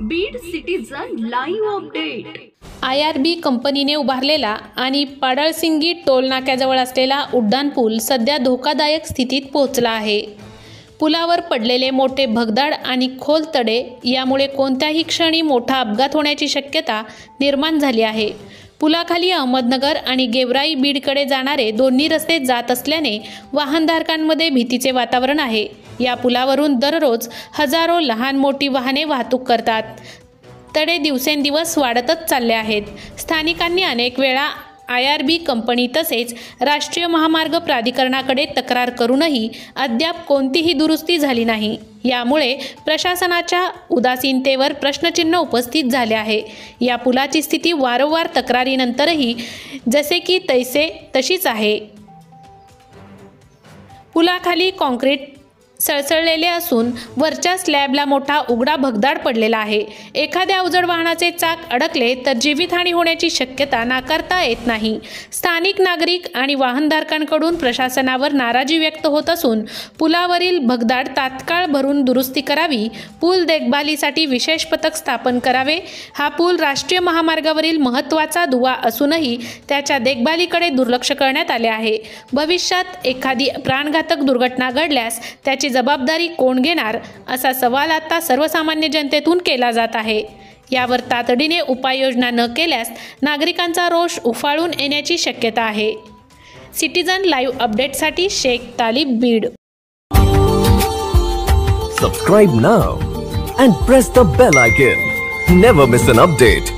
Beed citizen live update. IRB कंपनीने उभारलेला आणि पाडळसिंगी टोल नाक्याजवळ असलेला उड्डाण पूल सध्या धोकादायक स्थितीत पोहोचला आहे। पुलावर पडलेले मोठे भगदाड आणि खोल तडे यामुळे कोणत्याही क्षणी मोठा अपघात होण्याची शक्यता निर्माण झाली आहे। पुलाखाली अहमदनगर आणि गेवराई बीडकडे जाणारे दोन्ही रस्ते जात असल्याने वाहनधारकांमध्ये भीतीचे वातावरण आहे। या पुलावरून दररोज हजारो लहान मोठी वाहने वाहतूक करतात। तडे दिवसेंदिवस वाढतच चालले आहेत। स्थानिकांनी अनेक वेळा IRB कंपनी तसेच राष्ट्रीय महामार्ग प्राधिकरणाकडे तक्रार करूनही अद्याप कोणतीही दुरुस्ती झाली नाही। यामुळे प्रशासनाच्या उदासीनतेवर प्रश्नचिन्ह उपस्थित झाले आहे। या पुलाची स्थिती वारंवार तक्रारीनंतरही जसे की तैसे तशीच आहे। पुलाखाली कॉन्क्रीट सळसळलेले असून वरच्या स्लॅबला मोठा उघडा भगदाड पडलेला आहे। एखाद्या अवजड वाहनाचे चाक अडकले तर जीवितहानी होण्याची शक्यता नाकारता येत नाही। स्थानिक नागरिक आणि वाहनधारकांकडून प्रशासनावर नाराजी व्यक्त होत असून पुलावरील भगदाड तात्काळ भरून दुरुस्ती करावी, पूल देखभालीसाठी विशेष पथक स्थापन करावे। हा पूल राष्ट्रीय महामार्गावरील महत्त्वाचा दुवा असूनही त्याच्या देखभालीकडे दुर्लक्ष करण्यात आले आहे। भविष्यात एखादी प्राणघातक दुर्घटना घडल्यास त्याची जबाबदारी कोण घेणार असा सवाल आता सर्वसामान्य जनतेतून केला जात आहे। यावर तातडीने उपाययोजना न केल्यास नागरिकांचा रोष उफाळून येण्याची शक्यता आहे। सिटीजन लाईव्ह अपडेटसाठी शेख तालिब, Beed. Subscribe now and press the bell icon. Never miss an update.